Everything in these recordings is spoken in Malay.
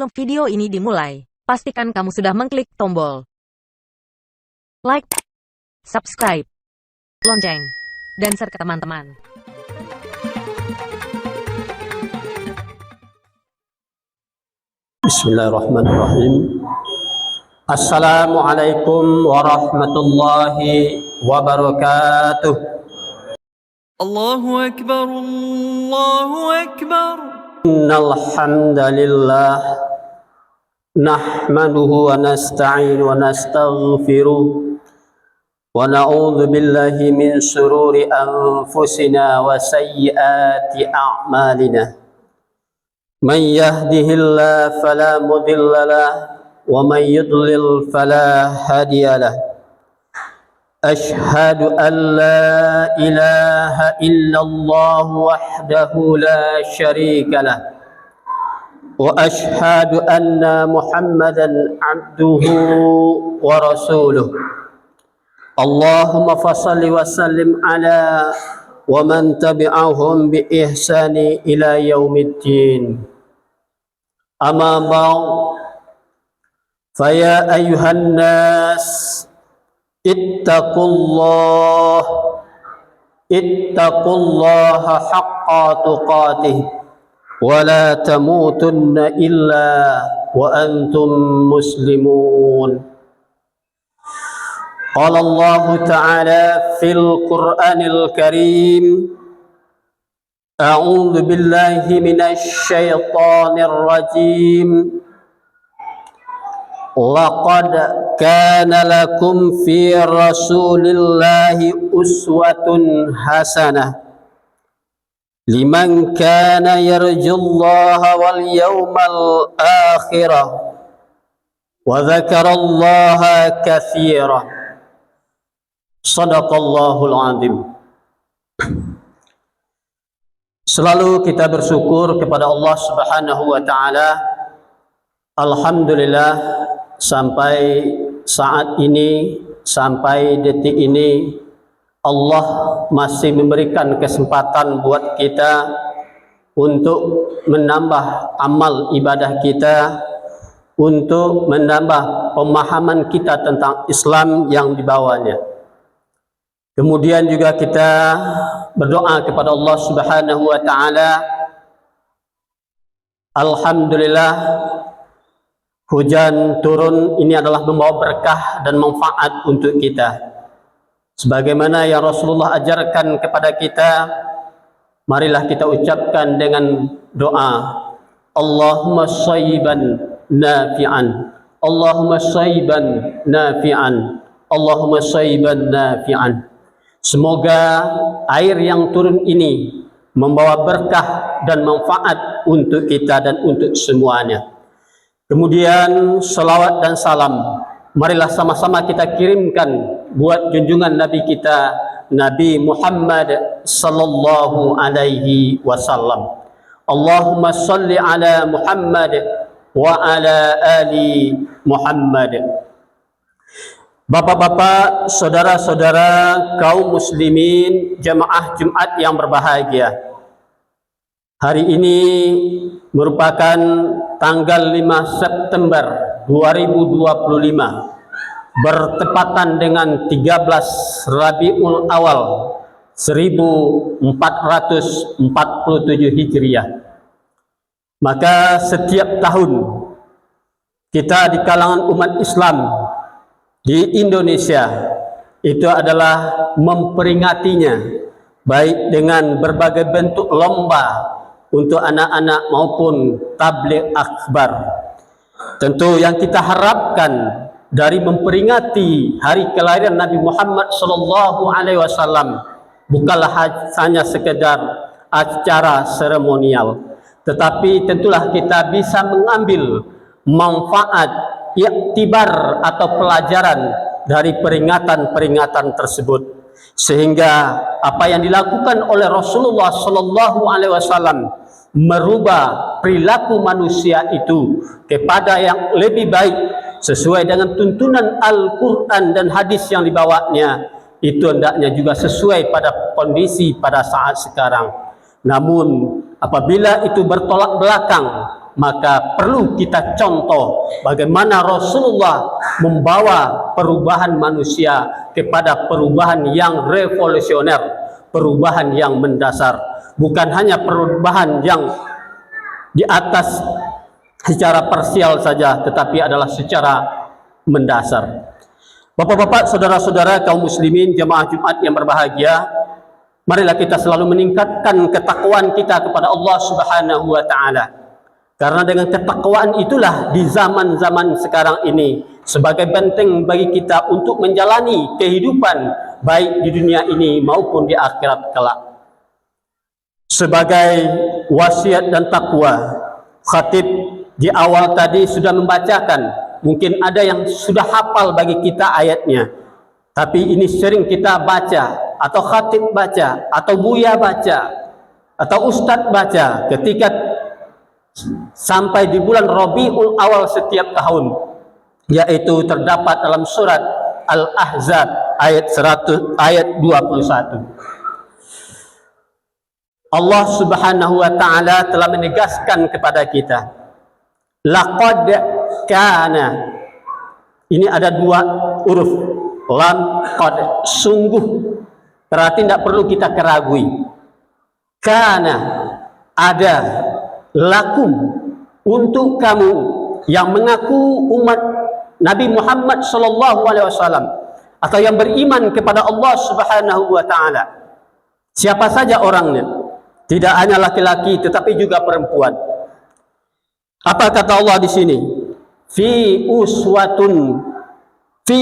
Sebelum video ini dimulai, pastikan kamu sudah mengklik tombol like, subscribe, lonceng, dan share ke teman-teman. Bismillahirrahmanirrahim. Assalamualaikum warahmatullahi wabarakatuh. Allahu Akbar, Allahu Akbar. Innal hamdalillah nahmaduhu wa nasta'inu wa nastaghfiruh wa na'udzu billahi min shururi anfusina wa sayyiati a'malina. Man yahdihillahu fala mudilla lahu wa man yudlil fala hadiya lahu. Ashhadu an la ilaha illallah wahdahu la syarika lah wa ashhadu anna Muhammadan abduhu wa rasuluh. Allahumma fassalli wa sallim ala wa man tabi'ahum bi ihsani ila yaumiddin. Amma ba'd, fa ya ayyuhan nas ittaqullaha haqqa tuqatih wa la tamutunna illa wa antum muslimun. Qala Allah Ta'ala fil Qur'anil Karim, a'udzu billahi minasy syaithanir rajim. Laqad kana lakum fi rasulillahi uswatun hasanah liman kana yarjullaha wal yawmal akhirah wa dzakarallaha katsiran. Shadaqallahul azim. Selalu kita bersyukur kepada Allah Subhanahu wa taala. Alhamdulillah, sampai saat ini, sampai detik ini, Allah masih memberikan kesempatan buat kita untuk menambah amal ibadah kita, untuk menambah pemahaman kita tentang Islam yang dibawanya. Kemudian juga kita berdoa kepada Allah Subhanahu wa taala. Alhamdulillah, hujan turun ini adalah membawa berkah dan manfaat untuk kita. Sebagaimana yang Rasulullah ajarkan kepada kita, marilah kita ucapkan dengan doa, Allahumma shayyiban nafi'an, Allahumma shayyiban nafi'an, Allahumma shayyiban nafi'an. Semoga air yang turun ini membawa berkah dan manfaat untuk kita dan untuk semuanya. Kemudian salawat dan salam marilah sama-sama kita kirimkan buat junjungan Nabi kita, Nabi Muhammad sallallahu alaihi wasallam. Allahumma salli ala Muhammad wa ala ali Muhammad. Bapak-bapak, saudara-saudara kaum muslimin, jamaah Jumat yang berbahagia. Hari ini merupakan tanggal 5 September 2025, bertepatan dengan 13 Rabiul Awal 1447 Hijriah. Maka setiap tahun kita di kalangan umat Islam di Indonesia itu adalah memperingatinya, baik dengan berbagai bentuk lomba untuk anak-anak maupun tabligh akbar. Tentu yang kita harapkan dari memperingati hari kelahiran Nabi Muhammad sallallahu alaihi wasallam bukanlah hanya sekedar acara seremonial, tetapi tentulah kita bisa mengambil manfaat, iktibar atau pelajaran dari peringatan-peringatan tersebut, sehingga apa yang dilakukan oleh Rasulullah sallallahu alaihi wasallam merubah perilaku manusia itu kepada yang lebih baik sesuai dengan tuntunan Al-Qur'an dan hadis yang dibawanya. Itu hendaknya juga sesuai pada kondisi pada saat sekarang. Namun apabila itu bertolak belakang maka perlu kita contoh bagaimana Rasulullah membawa perubahan manusia kepada perubahan yang revolusioner, perubahan yang mendasar, bukan hanya perubahan yang di atas secara parsial saja, tetapi adalah secara mendasar. Bapak-bapak, saudara-saudara kaum muslimin jemaah Jumat yang berbahagia, marilah kita selalu meningkatkan ketakwaan kita kepada Allah Subhanahu wa taala. Karena dengan ketakwaan itulah di zaman-zaman sekarang ini sebagai benteng bagi kita untuk menjalani kehidupan baik di dunia ini maupun di akhirat kelak. Sebagai wasiat dan takwa, khatib di awal tadi sudah membacakan. Mungkin ada yang sudah hafal bagi kita ayatnya, tapi ini sering kita baca, atau khatib baca, atau buya baca, atau ustadz baca ketika sampai di bulan Rabiul Awal setiap tahun, yaitu terdapat dalam surat Al-Ahzab ayat 21. Allah Subhanahu wa taala telah menegaskan kepada kita, laqad kana. Ini ada dua huruf, lam, qad, sungguh. Berarti tidak perlu kita keragui. Kana, ada, lakum, untuk kamu yang mengaku umat Nabi Muhammad SAW atau yang beriman kepada Allah Subhanahu wa taala. Siapa saja orangnya, tidak hanya laki-laki tetapi juga perempuan. Apa kata Allah di sini? Fi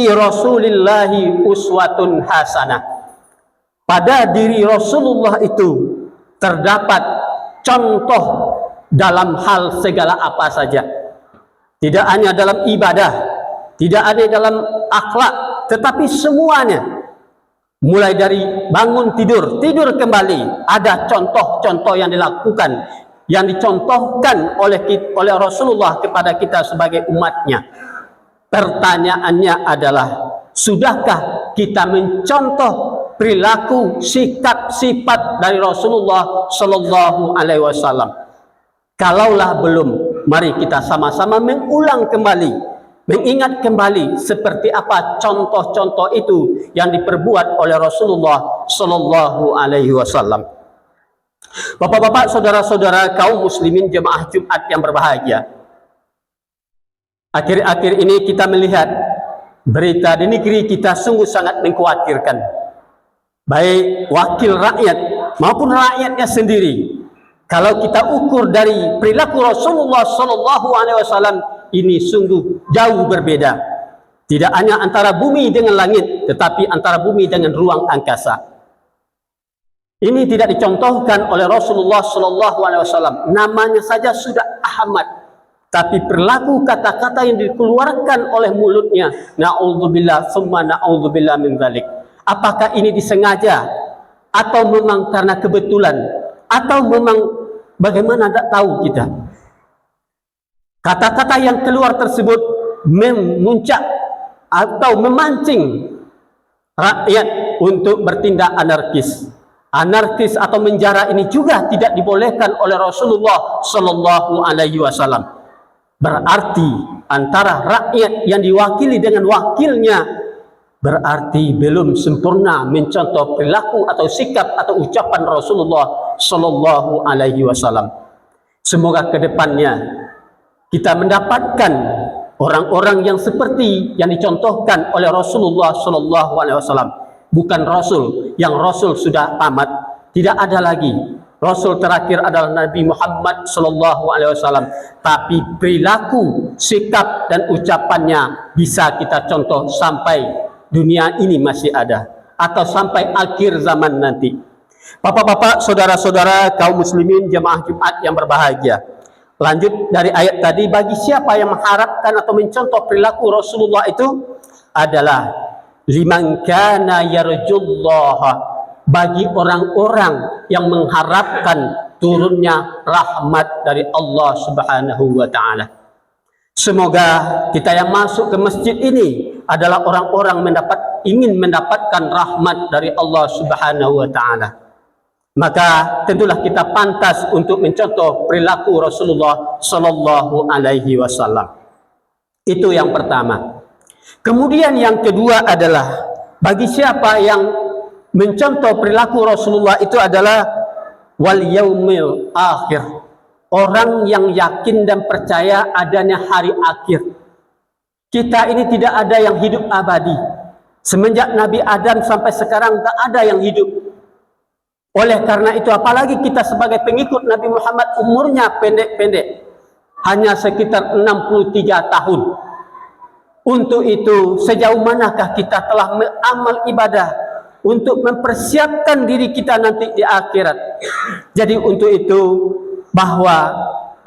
Rasulillahi uswatun hasanah. Pada diri Rasulullah itu terdapat contoh dalam hal segala apa saja. Tidak hanya dalam ibadah, tidak hanya dalam akhlak, tetapi semuanya. Mulai dari bangun tidur kembali, ada contoh-contoh yang dilakukan, yang dicontohkan oleh Rasulullah kepada kita sebagai umatnya. Pertanyaannya adalah, sudahkah kita mencontoh perilaku, sikap, sifat dari Rasulullah Sallallahu Alaihi Wasallam? Kalaulah belum, mari kita sama-sama mengulang kembali, mengingat kembali seperti apa contoh-contoh itu yang diperbuat oleh Rasulullah Sallallahu Alaihi Wasallam. Bapak-bapak, saudara-saudara kaum muslimin jemaah Jumat yang berbahagia, akhir-akhir ini kita melihat berita di negeri kita sungguh sangat mengkhawatirkan, baik wakil rakyat maupun rakyatnya sendiri. Kalau kita ukur dari perilaku Rasulullah Sallallahu Alaihi Wasallam, ini sungguh jauh berbeda. Tidak hanya antara bumi dengan langit, tetapi antara bumi dengan ruang angkasa. Ini tidak dicontohkan oleh Rasulullah Sallallahu Alaihi Wasallam. Namanya saja sudah Ahmad, tapi perilaku kata-kata yang dikeluarkan oleh mulutnya, na'udzubillah summa na'udzubillah min dzalik. Apakah ini disengaja atau memang karena kebetulan, atau memang bagaimana, tidak tahu kita. Kata-kata yang keluar tersebut memuncak atau memancing rakyat untuk bertindak anarkis. Anarkis atau menjara ini juga tidak dibolehkan oleh Rasulullah Sallallahu Alaihi Wasallam. Berarti antara rakyat yang diwakili dengan wakilnya berarti belum sempurna mencontoh perilaku atau sikap atau ucapan Rasulullah Sallallahu Alaihi Wasallam. Semoga kedepannya kita mendapatkan orang-orang yang seperti yang dicontohkan oleh Rasulullah Sallallahu Alaihi Wasallam. Bukan Rasul, yang Rasul sudah tamat, tidak ada lagi. Rasul terakhir adalah Nabi Muhammad Sallallahu Alaihi Wasallam. Tapi perilaku, sikap dan ucapannya bisa kita contoh sampai dunia ini masih ada, atau sampai akhir zaman nanti. Bapak-bapak, saudara-saudara kaum muslimin jemaah Jumat yang berbahagia, lanjut dari ayat tadi, bagi siapa yang mengharapkan atau mencontoh perilaku Rasulullah itu adalah liman kana yarjullaha, bagi orang-orang yang mengharapkan turunnya rahmat dari Allah Subhanahu wa taala. Semoga kita yang masuk ke masjid ini adalah orang-orang ingin mendapatkan rahmat dari Allah Subhanahu wa taala. maka tentulah kita pantas untuk mencontoh perilaku Rasulullah Sallallahu Alaihi Wasallam. Itu yang pertama. Kemudian yang kedua adalah bagi siapa yang mencontoh perilaku Rasulullah itu adalah wal yaumil akhir, orang yang yakin dan percaya adanya hari akhir. Kita ini tidak ada yang hidup abadi. Semenjak Nabi Adam sampai sekarang tak ada yang hidup. Oleh karena itu, apalagi kita sebagai pengikut Nabi Muhammad umurnya pendek-pendek, hanya sekitar 63 tahun. Untuk itu, sejauh manakah kita telah beramal ibadah untuk mempersiapkan diri kita nanti di akhirat. Jadi untuk itu, bahwa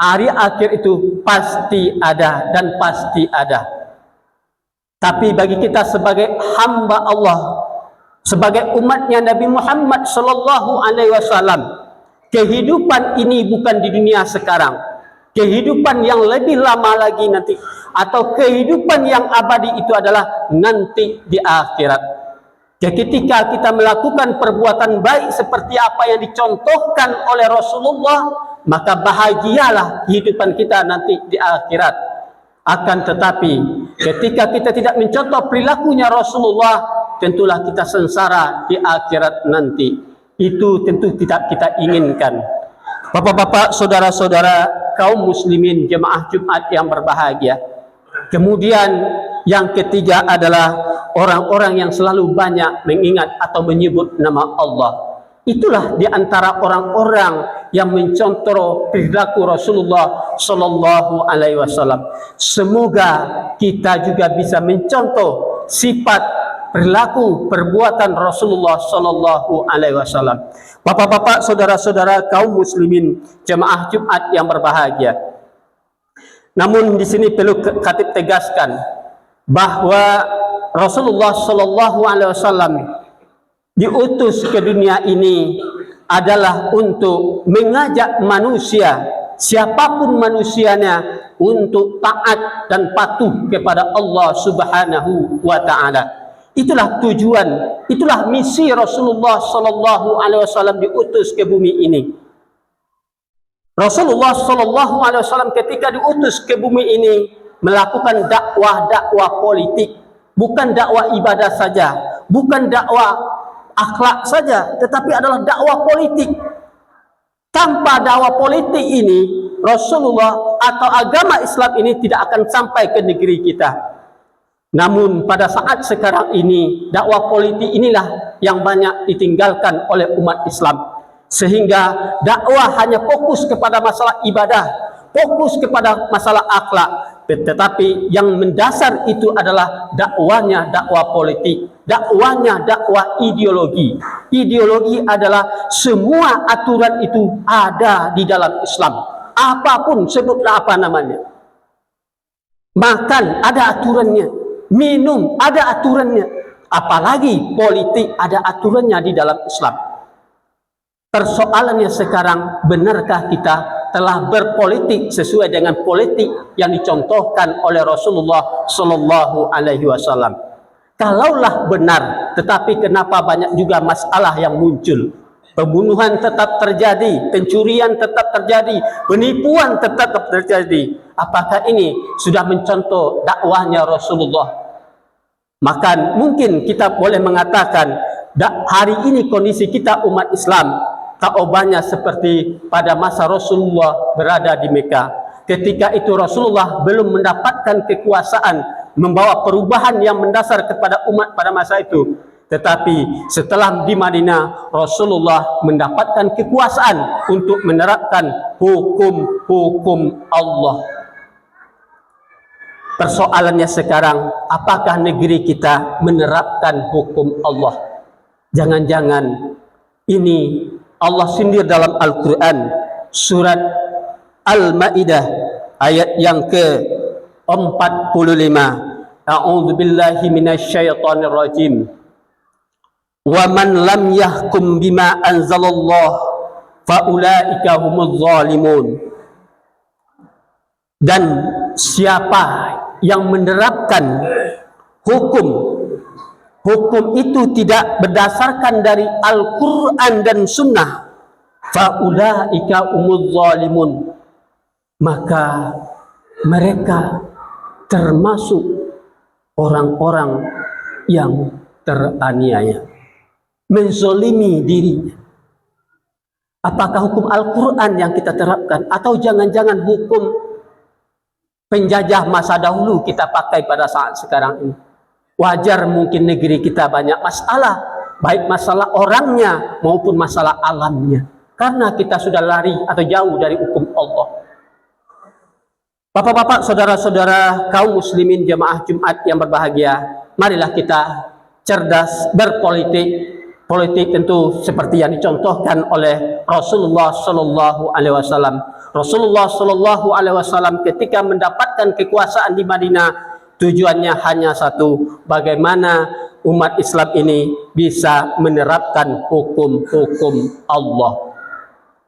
hari akhir itu pasti ada dan pasti ada. Tapi bagi kita sebagai hamba Allah, sebagai umatnya Nabi Muhammad Sallallahu Alaihi Wasallam, kehidupan ini bukan di dunia sekarang, kehidupan yang lebih lama lagi nanti, atau kehidupan yang abadi itu adalah nanti di akhirat. Ketika kita melakukan perbuatan baik seperti apa yang dicontohkan oleh Rasulullah, maka bahagialah kehidupan kita nanti di akhirat. Akan tetapi ketika kita tidak mencontoh perilakunya Rasulullah, tentulah kita sengsara di akhirat nanti. Itu tentu tidak kita inginkan. Bapak-bapak, saudara-saudara, kaum muslimin jemaah Jumat yang berbahagia. Kemudian yang ketiga adalah orang-orang yang selalu banyak mengingat atau menyebut nama Allah. Itulah di antara orang-orang yang mencontoh perilaku Rasulullah Sallallahu Alaihi Wasallam. Semoga kita juga bisa mencontoh sifat perilaku perbuatan Rasulullah Sallallahu Alaihi Wasallam. Bapak-bapak, saudara-saudara kaum muslimin jemaah Jumat yang berbahagia. Namun di sini perlu khatib tegaskan bahwa Rasulullah Sallallahu Alaihi Wasallam diutus ke dunia ini adalah untuk mengajak manusia, siapapun manusianya, untuk taat dan patuh kepada Allah Subhanahu wa Ta'ala. Itulah tujuan, itulah misi Rasulullah Sallallahu Alaihi Wasallam diutus ke bumi ini. Rasulullah Sallallahu Alaihi Wasallam ketika diutus ke bumi ini melakukan dakwah politik, bukan dakwah ibadah saja, bukan dakwah akhlak saja, tetapi adalah dakwah politik. Tanpa dakwah politik ini, Rasulullah atau agama Islam ini tidak akan sampai ke negeri kita. Namun pada saat sekarang ini, dakwah politik inilah yang banyak ditinggalkan oleh umat Islam. Sehingga dakwah hanya fokus kepada masalah ibadah, fokus kepada masalah akhlak. Tetapi yang mendasar itu adalah dakwahnya dakwah politik, dakwahnya dakwah ideologi. Ideologi adalah semua aturan itu ada di dalam Islam. Apapun, sebutlah apa namanya. Makan ada aturannya, minum ada aturannya, apalagi politik ada aturannya di dalam Islam. Persoalannya sekarang, benarkah kita telah berpolitik sesuai dengan politik yang dicontohkan oleh Rasulullah Sallallahu Alaihi Wasallam? Kalaulah benar, tetapi kenapa banyak juga masalah yang muncul? Pembunuhan tetap terjadi, pencurian tetap terjadi, penipuan tetap terjadi. Apakah ini sudah mencontoh dakwahnya Rasulullah? Maka mungkin kita boleh mengatakan hari ini kondisi kita umat Islam tak ubahnya seperti pada masa Rasulullah berada di Mekah. Ketika itu Rasulullah belum mendapatkan kekuasaan membawa perubahan yang mendasar kepada umat pada masa itu. Tetapi setelah di Madinah, Rasulullah mendapatkan kekuasaan untuk menerapkan hukum-hukum Allah. Persoalannya sekarang, apakah negeri kita menerapkan hukum Allah? Jangan-jangan ini Allah sindir dalam Al-Quran, surat Al-Ma'idah ayat yang ke-45. A'udzu billahi minasyaitonir rajim. Wa man lam yahkum bima anzalallah fa ulaika humuz zalimun. Dan siapa yang menerapkan hukum itu tidak berdasarkan dari Al-Quran dan Sunnah, faulaika umuz zalimun, maka mereka termasuk orang-orang yang teraniaya, menzolimi dirinya. Apakah hukum Al-Quran yang kita terapkan, atau jangan-jangan hukum penjajah masa dahulu kita pakai pada saat sekarang ini? Wajar mungkin negeri kita banyak masalah, baik masalah orangnya maupun masalah alamnya, karena kita sudah lari atau jauh dari hukum Allah. Bapak-bapak, saudara-saudara kaum muslimin jemaah Jumat yang berbahagia, marilah kita cerdas berpolitik. Politik tentu seperti yang dicontohkan oleh Rasulullah Sallallahu Alaihi Wasallam. Rasulullah Sallallahu Alaihi Wasallam ketika mendapatkan kekuasaan di Madinah, tujuannya hanya satu: bagaimana umat Islam ini bisa menerapkan hukum-hukum Allah.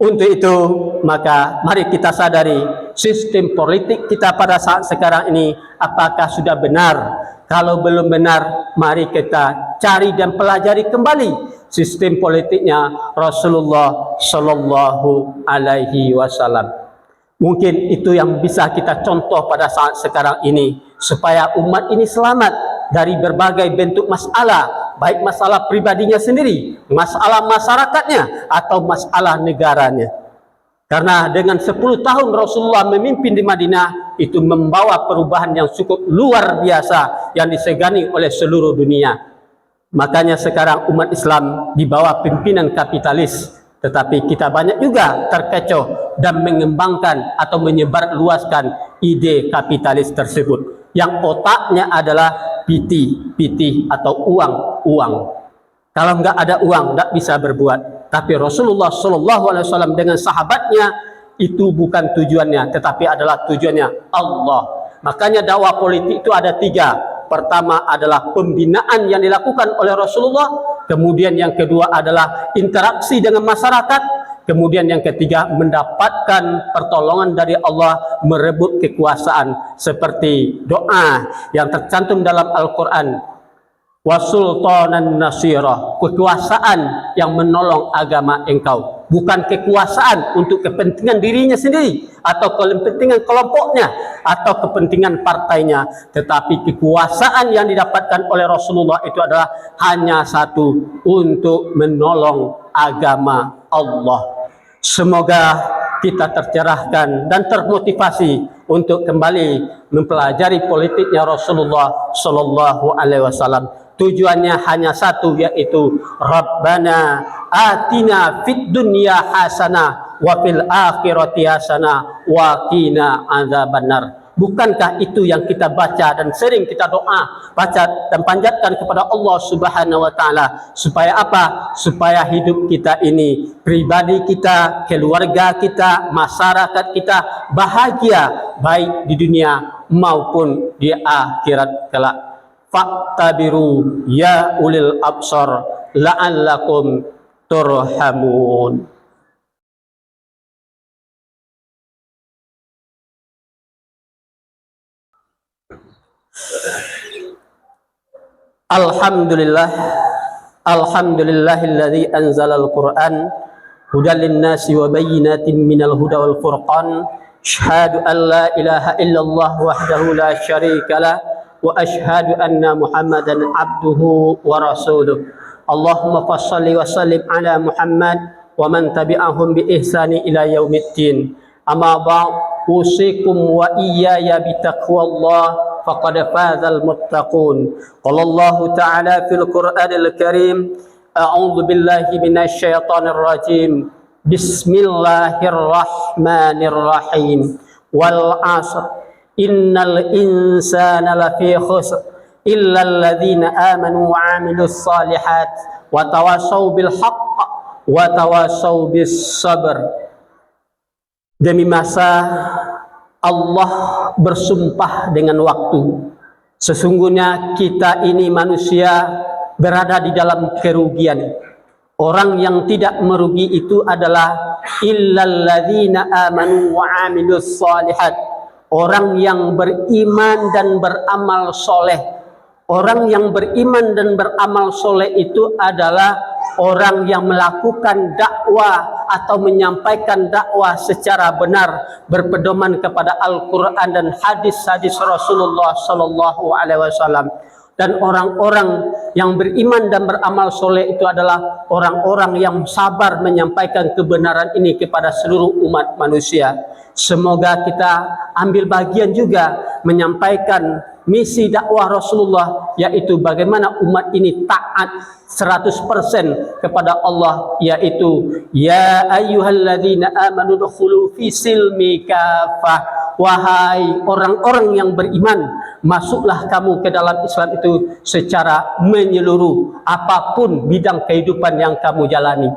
Untuk itu, maka mari kita sadari sistem politik kita pada saat sekarang ini apakah sudah benar. Kalau belum benar, mari kita cari dan pelajari kembali sistem politiknya Rasulullah Sallallahu Alaihi Wasallam. Mungkin itu yang bisa kita contoh pada saat sekarang ini, supaya umat ini selamat dari berbagai bentuk masalah, baik masalah pribadinya sendiri, masalah masyarakatnya, atau masalah negaranya. Karena dengan 10 tahun Rasulullah memimpin di Madinah, itu membawa perubahan yang cukup luar biasa yang disegani oleh seluruh dunia. Makanya sekarang umat Islam di bawah pimpinan kapitalis, tetapi kita banyak juga terkecoh dan mengembangkan atau menyebarluaskan ide kapitalis tersebut, yang otaknya adalah piti atau uang. Kalau nggak ada uang, nggak bisa berbuat. Tapi Rasulullah Sallallahu Alaihi Wasallam dengan sahabatnya itu bukan tujuannya, tetapi adalah tujuannya Allah. Makanya dakwah politik itu ada 3. Pertama adalah pembinaan yang dilakukan oleh Rasulullah. Kemudian yang kedua adalah interaksi dengan masyarakat. Kemudian yang ketiga mendapatkan pertolongan dari Allah merebut kekuasaan, seperti doa yang tercantum dalam Al-Quran. Wasultanan nasirah, kekuasaan yang menolong agama engkau, bukan kekuasaan untuk kepentingan dirinya sendiri atau kepentingan kelompoknya atau kepentingan partainya, tetapi kekuasaan yang didapatkan oleh Rasulullah itu adalah hanya satu, untuk menolong agama Allah. Semoga kita tercerahkan dan termotivasi untuk kembali mempelajari politiknya Rasulullah Sallallahu Alaihi Wasallam. Tujuannya hanya satu, yaitu Rabbana atina fid dunya hasanah wa fil akhirati hasanah wa qina adzabannar. Bukankah itu yang kita baca dan sering kita doa, baca dan panjatkan kepada Allah Subhanahu wa taala, supaya apa? Supaya hidup kita ini, pribadi kita, keluarga kita, masyarakat kita bahagia, baik di dunia maupun di akhirat kelak. Faktabiru ya ulil absar la'allakum turhamun. Alhamdulillahilladzi anzalal Qur'an hudan linnasi wa bayyinatin minal huda wal furqan. Asyhadu an la ilaha illallah wahdahu la syarika lah wa asyhadu anna Muhammadan abduhu wa rasuluh. Allahumma fassalli wa sallim ala Muhammad wa man tabi'ahum bi ihsani ila yaumiddin. Amma ba'd, usikum wa iyaya bi taqwallah faqad fazal muttaqun. Qala Allah ta'ala fil Qur'anil Karim, a'udzu billahi minasy syaithanir rajim. Bismillahirrahmanirrahim. Wal 'asr innal insana lafi khusr illa alladhina amanu wa 'amilus salihat wa tawassaw bil haqq wa tawassaw bis sabr. Demi masa, Allah bersumpah dengan waktu, sesungguhnya kita ini manusia berada di dalam kerugian. Orang yang tidak merugi itu adalah illalladzina amanu wa 'amilus shalihat, orang yang beriman dan beramal soleh. Orang yang beriman dan beramal soleh itu adalah orang yang melakukan dakwah atau menyampaikan dakwah secara benar berpedoman kepada Al-Quran dan hadis-hadis Rasulullah Sallallahu Alaihi Wasallam. Dan orang-orang yang beriman dan beramal soleh itu adalah orang-orang yang sabar menyampaikan kebenaran ini kepada seluruh umat manusia. Semoga kita ambil bagian juga menyampaikan misi dakwah Rasulullah, yaitu bagaimana umat ini taat 100% kepada Allah, yaitu ya ayyuhalladzina amanu dukhulu fi silmi kafah. Wahai orang-orang yang beriman, masuklah kamu ke dalam Islam itu secara menyeluruh, apapun bidang kehidupan yang kamu jalani.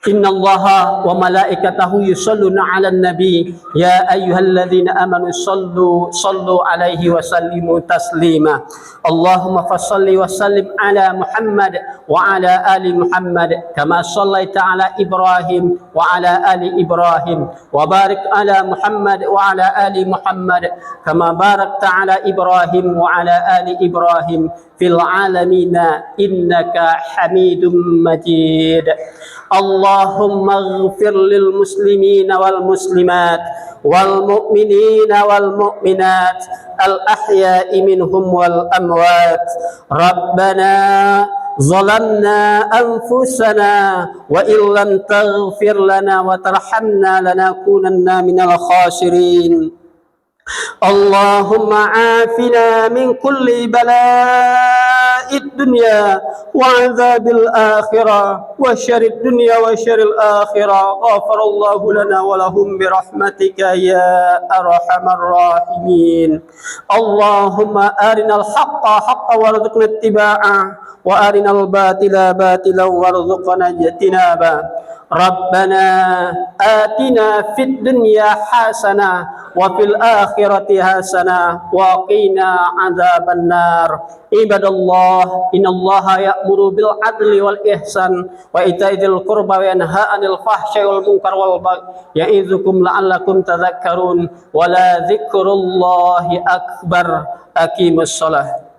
Innallaha wa malaikatahu yusalluna 'alan nabi ya ayyuhalladzina amanu sallu alaihi wa sallimu taslima. Allahumma fassalli wa sallim ala Muhammad wa ala ali Muhammad kama sallaita ala Ibrahim wa ala ali Ibrahim wa barik ala Muhammad wa ala ali Muhammad kama barakta ala Ibrahim wa ala ali Ibrahim fil alamin innaka Hamidum Majid. Allahumma ighfir lil muslimina wal muslimat wal mu'minina wal mu'minat al ahya'i minhum wal amwat. Rabbana ظلمنا أنفسنا وإن لم تغفر لنا وترحمنا لنكونن من الخاسرين. اللهم عافنا من كل بلاء الدنيا وعذاب الآخرة وشر الدنيا وشر الآخرة. غفر الله لنا ولهم برحمتك يا أرحم الراحمين. اللهم أرنا الحق حقا وارزقنا اتباعه وأرنا الباطل باطلا وارزقنا اجتنابه. ربنا آتنا في الدنيا حسنة وفي الآخرة حسنة وقنا عذاب النار. عباد الله إن الله يأمر بالعدل والإحسان وإيتاء ذي القربى وينهى عن الفحشاء والمنكر والبغي يعظكم لعلكم تذكرون ولذكر الله أكبر. أقيموا الصلاة.